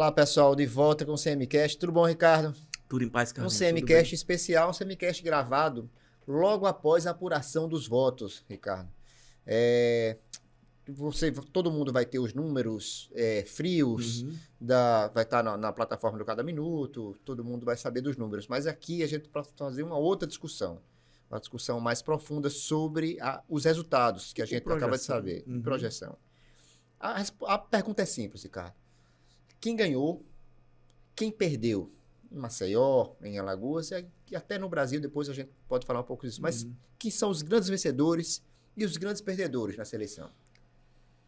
Olá, pessoal, de volta com o CMCast. Tudo bom, Ricardo? Tudo em paz, Um Carlinhos. CMCast especial, um CMCast gravado logo após a apuração dos votos, Ricardo. Todo mundo vai ter os números frios, Uhum. vai estar na plataforma do Cada Minuto, todo mundo vai saber dos números. Mas aqui a gente vai fazer uma outra discussão, uma discussão mais profunda sobre os resultados que a gente acaba de saber, Uhum. projeção. A pergunta é simples, Ricardo. Quem ganhou? Quem perdeu? Em Maceió, em Alagoas, e até no Brasil, depois a gente pode falar um pouco disso. Mas quem são os grandes vencedores e os grandes perdedores nessa eleição?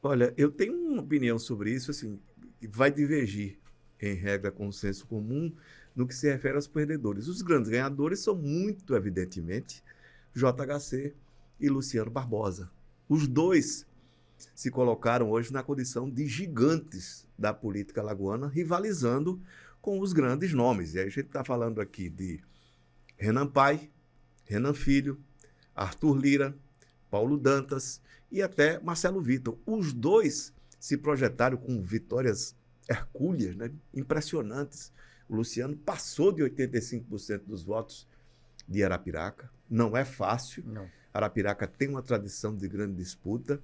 Olha, eu tenho uma opinião sobre isso, assim, que vai divergir, em regra, com o senso comum, no que se refere aos perdedores. Os grandes ganhadores são, muito evidentemente, JHC e Luciano Barbosa. Os dois se colocaram hoje na condição de gigantes da política alagoana, rivalizando com os grandes nomes. E aí a gente está falando aqui de Renan Pai, Renan Filho, Arthur Lira, Paulo Dantas e até Marcelo Vitor. Os dois se projetaram com vitórias hercúleas, né? Impressionantes. O Luciano passou de 85% dos votos de Arapiraca. Não é fácil. Não. Arapiraca tem uma tradição de grande disputa.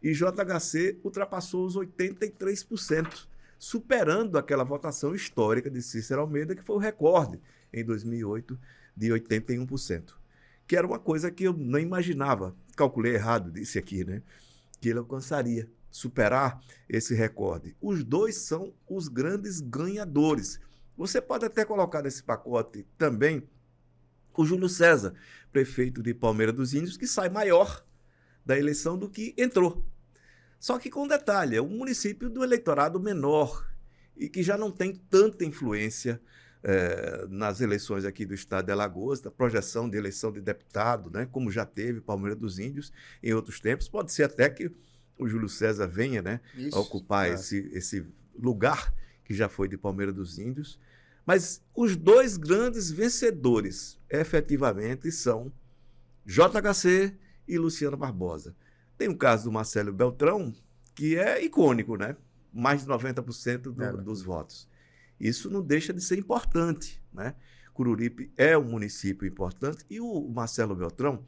E JHC ultrapassou os 83%, superando aquela votação histórica de Cícero Almeida, que foi o recorde em 2008 de 81%. Que era uma coisa que eu não imaginava, calculei errado, disse aqui, né? Que ele alcançaria, superar esse recorde. Os dois são os grandes ganhadores. Você pode até colocar nesse pacote também o Júlio César, prefeito de Palmeira dos Índios, que sai maior da eleição do que entrou. Só que com detalhe, é um município do eleitorado menor e que já não tem tanta influência nas eleições aqui do estado de Alagoas, da projeção de eleição de deputado, né, como já teve Palmeira dos Índios em outros tempos. Pode ser até que o Júlio César venha, né, a ocupar esse lugar que já foi de Palmeira dos Índios. Mas os dois grandes vencedores, efetivamente, são JHC e Luciano Barbosa. Tem o caso do Marcelo Beltrão, que é icônico, né? Mais de 90% dos votos. Isso não deixa de ser importante, né? Coruripe é um município importante e o Marcelo Beltrão,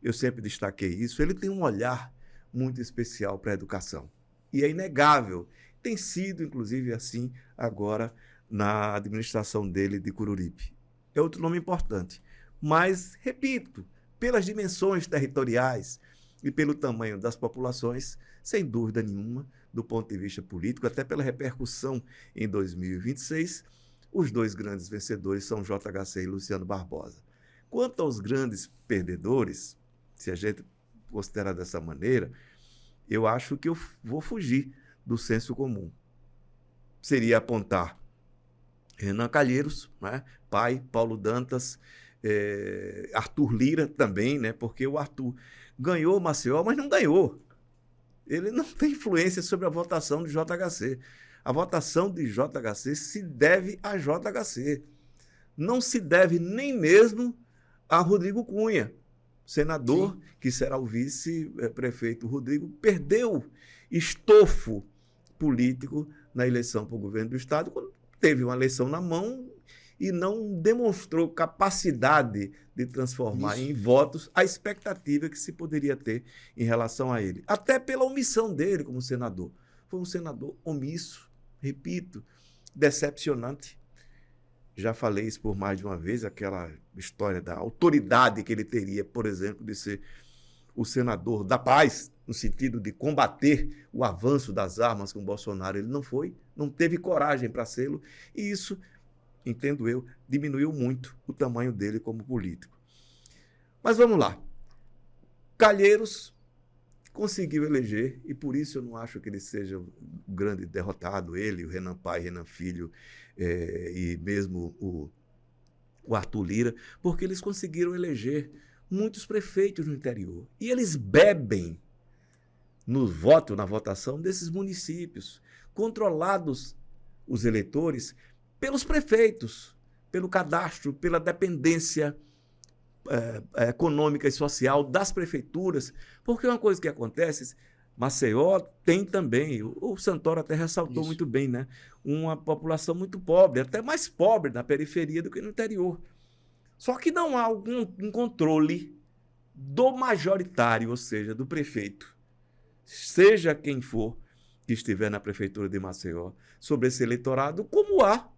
eu sempre destaquei isso, ele tem um olhar muito especial para a educação. E é inegável, tem sido inclusive assim agora na administração dele de Coruripe. É outro nome importante. Mas, repito, pelas dimensões territoriais e pelo tamanho das populações, sem dúvida nenhuma, do ponto de vista político, até pela repercussão em 2026, os dois grandes vencedores são JHC e Luciano Barbosa. Quanto aos grandes perdedores, se a gente considerar dessa maneira, eu acho que eu vou fugir do senso comum. Seria apontar Renan Calheiros, né? Pai, Paulo Dantas, Arthur Lira também, né? Porque o Arthur ganhou Maceió, mas não ganhou. Ele não tem influência sobre a votação de JHC. A votação de JHC se deve a JHC. Não se deve nem mesmo a Rodrigo Cunha, senador, que será o vice-prefeito. Rodrigo perdeu estofo político na eleição para o governo do estado, quando teve uma eleição na mão e não demonstrou capacidade de transformar em votos a expectativa que se poderia ter em relação a ele. Até pela omissão dele como senador. Foi um senador omisso, repito, decepcionante. Já falei isso por mais de uma vez, aquela história da autoridade que ele teria, por exemplo, de ser o senador da paz, no sentido de combater o avanço das armas com Bolsonaro. Ele não foi, não teve coragem para sê-lo, e isso, entendo eu, diminuiu muito o tamanho dele como político. Mas vamos lá. Calheiros conseguiu eleger, e por isso eu não acho que ele seja o grande derrotado, ele, o Renan Pai, Renan Filho, e mesmo o Arthur Lira, porque eles conseguiram eleger muitos prefeitos no interior. E eles bebem no voto, na votação desses municípios, controlados os eleitores pelos prefeitos, pelo cadastro, pela dependência econômica e social das prefeituras, porque uma coisa que acontece, Maceió tem também, o Santoro até ressaltou Isso. muito bem, né? Uma população muito pobre, até mais pobre na periferia do que no interior. Só que não há um controle do majoritário, ou seja, do prefeito, seja quem for que estiver na prefeitura de Maceió, sobre esse eleitorado, como há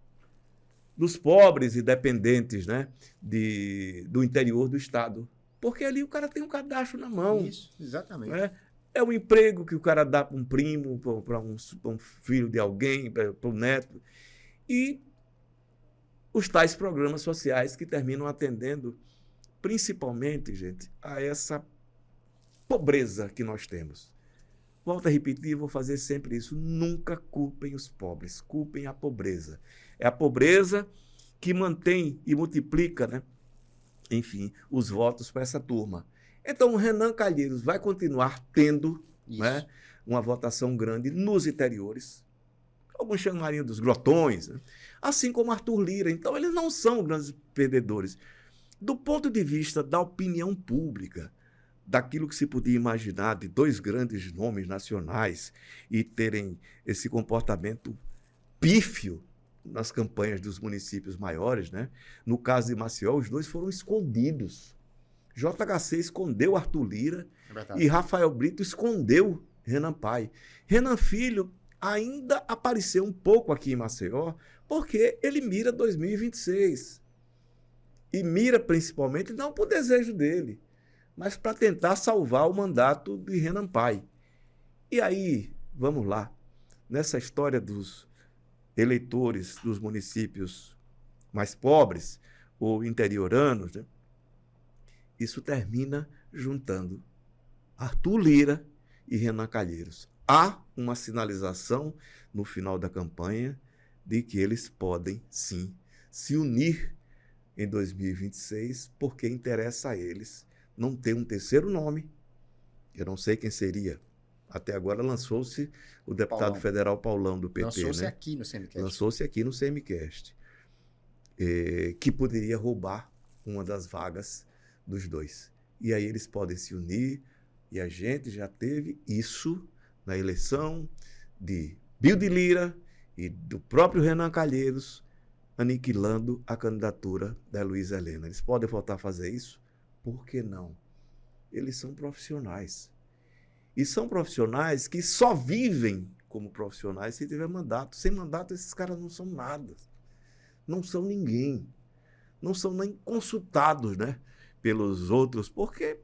dos pobres e dependentes, né, do interior do estado. Porque ali o cara tem um cadastro na mão. Isso, exatamente. Né? É um emprego que o cara dá para um primo, para um filho de alguém, para um neto. E os tais programas sociais que terminam atendendo, principalmente, gente, a essa pobreza que nós temos. Volto a repetir, vou fazer sempre isso. Nunca culpem os pobres, culpem a pobreza. É a pobreza que mantém e multiplica, né? Enfim, os votos para essa turma. Então, o Renan Calheiros vai continuar tendo, né, uma votação grande nos interiores. Alguns chamariam dos grotões, né? Assim como Arthur Lira. Então, eles não são grandes perdedores. Do ponto de vista da opinião pública, daquilo que se podia imaginar de dois grandes nomes nacionais e terem esse comportamento pífio nas campanhas dos municípios maiores, né? No caso de Maceió, os dois foram escondidos. JHC escondeu Arthur Lira e Rafael Brito escondeu Renan Pai. Renan Filho ainda apareceu um pouco aqui em Maceió, porque ele mira 2026. E mira principalmente não por desejo dele, mas para tentar salvar o mandato de Renan Pai. E aí, vamos lá, nessa história dos eleitores dos municípios mais pobres ou interioranos, né? Isso termina juntando Arthur Lira e Renan Calheiros. Há uma sinalização no final da campanha de que eles podem, sim, se unir em 2026, porque interessa a eles não ter um terceiro nome. Eu não sei quem seria. Até agora lançou-se o deputado federal Paulão, do PT. Lançou-se, né? aqui no CMCast. Lançou-se aqui no CMCast. Que poderia roubar uma das vagas dos dois. E aí eles podem se unir, e a gente já teve isso na eleição de Bill de Lira e do próprio Renan Calheiros, aniquilando a candidatura da Luísa Helena. Eles podem voltar a fazer isso? Por que não? Eles são profissionais. E são profissionais que só vivem como profissionais se tiver mandato. Sem mandato, esses caras não são nada. Não são ninguém. Não são nem consultados, né, pelos outros, porque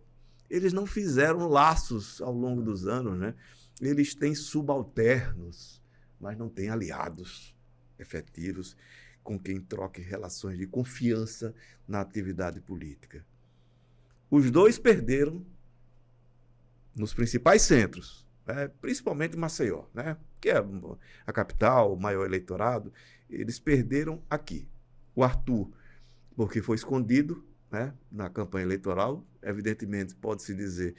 eles não fizeram laços ao longo dos anos, né? Eles têm subalternos, mas não têm aliados efetivos com quem troque relações de confiança na atividade política. Os dois perderam nos principais centros, né? Principalmente Maceió, né? Que é a capital, o maior eleitorado. Eles perderam aqui. O Arthur, porque foi escondido, né, na campanha eleitoral. Evidentemente, pode-se dizer,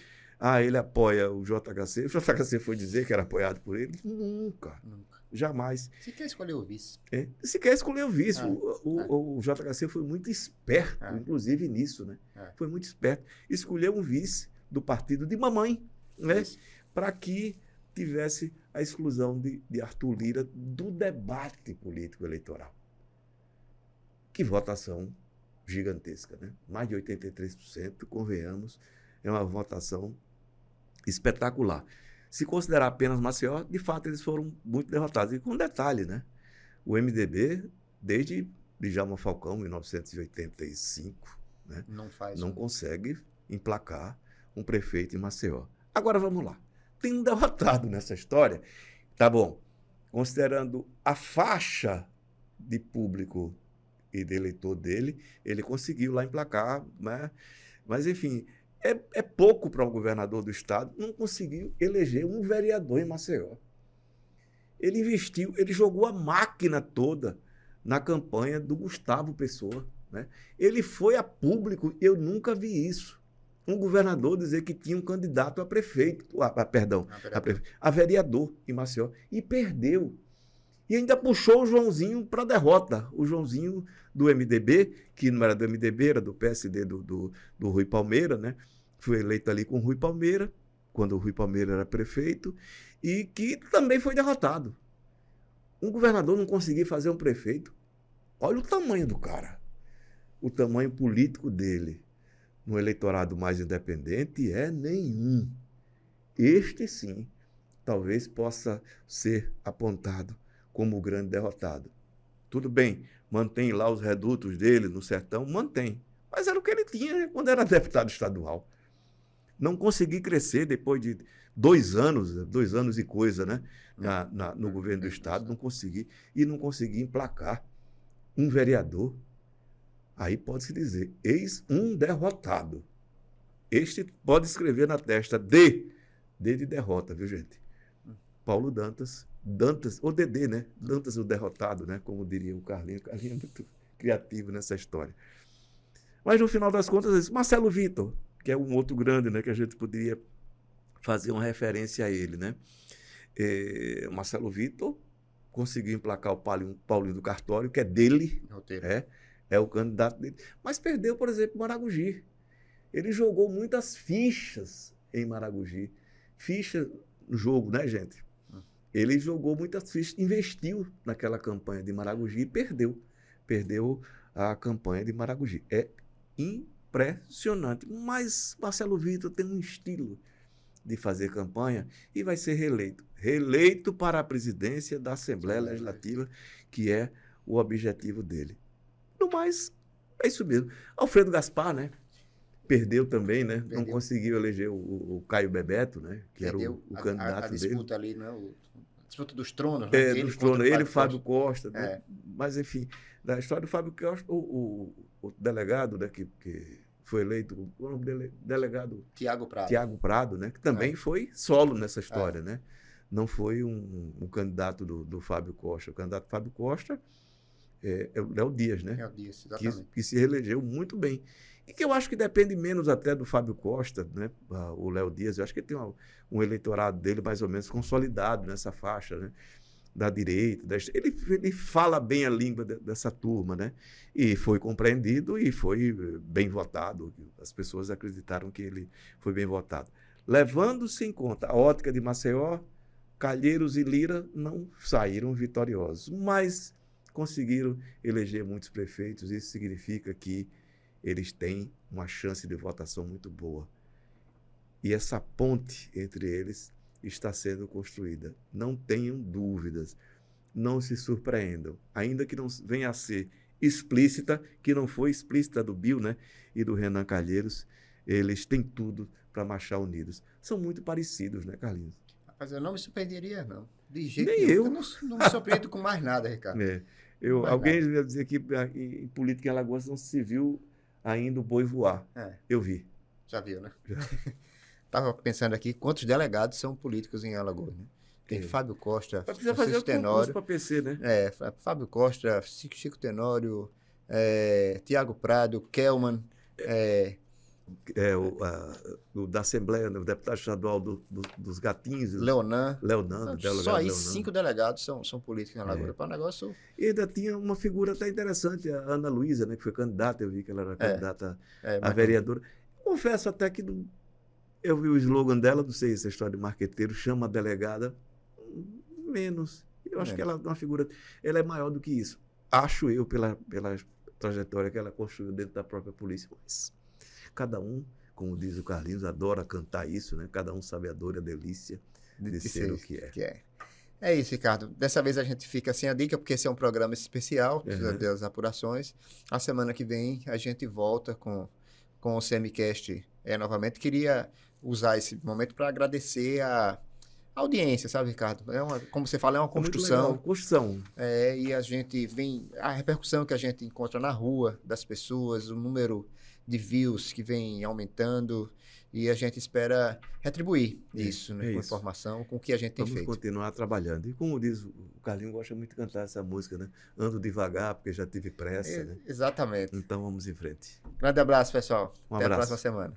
ele apoia o JHC. O JHC foi dizer que era apoiado por ele? Nunca. Jamais. Se quer escolher o vice. Se quer escolher o vice. O JHC foi muito esperto, inclusive nisso, né? Foi muito esperto. Escolheu um vice do partido de mamãe, né? Para que tivesse a exclusão de Arthur Lira do debate político eleitoral. Que votação gigantesca, né? Mais de 83%, convenhamos, é uma votação espetacular. Se considerar apenas Maceió, de fato eles foram muito derrotados. E com um detalhe, né? O MDB, desde Djalma Falcão, 1985, né? Não consegue emplacar um prefeito em Maceió. Agora vamos lá. Tem um derrotado nessa história. Tá bom. Considerando a faixa de público e de eleitor dele, ele conseguiu lá emplacar, né? Mas, enfim, é pouco para um governador do estado, não conseguiu eleger um vereador em Maceió. Ele investiu, ele jogou a máquina toda na campanha do Gustavo Pessoa, né? Ele foi a público, eu nunca vi isso. Um governador dizer que tinha um candidato a prefeito, a vereador em Maceió, e perdeu. E ainda puxou o Joãozinho para a derrota. O Joãozinho do MDB, que não era do MDB, era do PSD do Rui Palmeira, né? Foi eleito ali com o Rui Palmeira, quando o Rui Palmeira era prefeito, e que também foi derrotado. Um governador não conseguir fazer um prefeito. Olha o tamanho do cara. O tamanho político dele no eleitorado mais independente é nenhum. Este, sim, talvez possa ser apontado como o grande derrotado. Tudo bem, mantém lá os redutos dele no sertão, mantém. Mas era o que ele tinha quando era deputado estadual. Não consegui crescer depois de 2 anos e coisa, né? No governo do estado, não consegui. E não consegui emplacar um vereador. Aí pode-se dizer, eis um derrotado. Este pode escrever na testa D de derrota, viu, gente? Paulo Dantas, ou Dedê, né? Dantas o derrotado, né? Como diria o Carlinhos. O Carlinhos é muito criativo nessa história. Mas, no final das contas, Marcelo Vitor, que é um outro grande, né? Que a gente poderia fazer uma referência a ele, né? Marcelo Vitor conseguiu emplacar o Paulinho do Cartório, que é dele, é o candidato dele, mas perdeu, por exemplo, Maragogi. Ele jogou muitas fichas em Maragogi. Ficha no jogo, né, gente? Ele jogou muitas fichas, investiu naquela campanha de Maragogi e perdeu. Perdeu a campanha de Maragogi. É impressionante. Mas Marcelo Vitor tem um estilo de fazer campanha e vai ser reeleito. Reeleito para a presidência da Assembleia Legislativa, que é o objetivo dele. No mais, é isso mesmo. Alfredo Gaspar, né? Perdeu também, né? Perdeu. Não conseguiu eleger o Caio Bebeto, né? Que perdeu era o candidato dele. A disputa ali, não é? A disputa dos tronos, né? Dos tronos. Ele e Fábio Costa. Né? Mas, enfim, da história do Fábio Costa, o delegado, né, que foi eleito, o nome dele, delegado Tiago Prado, né? Que também foi solo nessa história, né? Não foi um candidato do Fábio Costa. O candidato Fábio Costa é o Léo Dias, né? É o Dias, exatamente. Que se reelegeu muito bem. E que eu acho que depende menos até do Fábio Costa, né? O Léo Dias. Eu acho que ele tem um eleitorado dele mais ou menos consolidado nessa faixa, né? Da direita. Ele fala bem a língua dessa turma, né? E foi compreendido e foi bem votado. As pessoas acreditaram que ele foi bem votado. Levando-se em conta a ótica de Maceió, Calheiros e Lira não saíram vitoriosos, mas conseguiram eleger muitos prefeitos. Isso significa que eles têm uma chance de votação muito boa. E essa ponte entre eles está sendo construída. Não tenham dúvidas, não se surpreendam. Ainda que não venha a ser explícita, que não foi explícita do Bill, né, e do Renan Calheiros, eles têm tudo para marchar unidos. São muito parecidos, né, Carlinhos? Rapaz, eu não me surpreenderia, não. De jeito nenhum. Eu não me surpreendo com mais nada, Ricardo. Alguém ia dizer que em política em Alagoas não se viu ainda o boi voar. Eu vi. Já viu, né? Estava pensando aqui, quantos delegados são políticos em Alagoas, né? Tem Fábio Costa, precisa fazer o concurso para PC, né? Fábio Costa, Chico Tenório, Tiago Prado, Kelman, da Assembleia, o deputado estadual dos Gatinhos. Leonan. Só aí Leonan. 5 delegados são políticos em Alagoas. Para o negócio... E ainda tinha uma figura até interessante, a Ana Luísa, né, que foi candidata, eu vi que ela era candidata a vereadora. Confesso até que eu vi o slogan dela, não sei se é história de marqueteiro, chama a delegada menos. Eu acho que ela é uma figura, ela é maior do que isso. Acho eu, pela trajetória que ela construiu dentro da própria polícia. Mas cada um, como diz o Carlinhos, adora cantar isso, né? Cada um sabe a dor e a delícia de ser o que é. É isso, Ricardo. Dessa vez a gente fica sem a dica, porque esse é um programa especial das apurações. A semana que vem a gente volta com o CMCast novamente. Queria usar esse momento para agradecer a audiência, sabe, Ricardo? Como você fala, é uma construção. Muito legal, construção. E a gente a repercussão que a gente encontra na rua das pessoas, o número de views que vem aumentando, e a gente espera retribuir isso, né, com informação, com o que a gente tem feito. Vamos continuar trabalhando. E como diz, o Carlinhos gosta muito de cantar essa música, né? Ando devagar, porque já tive pressa, né? Exatamente. Então vamos em frente. Grande abraço, pessoal. Um Até abraço. a próxima semana.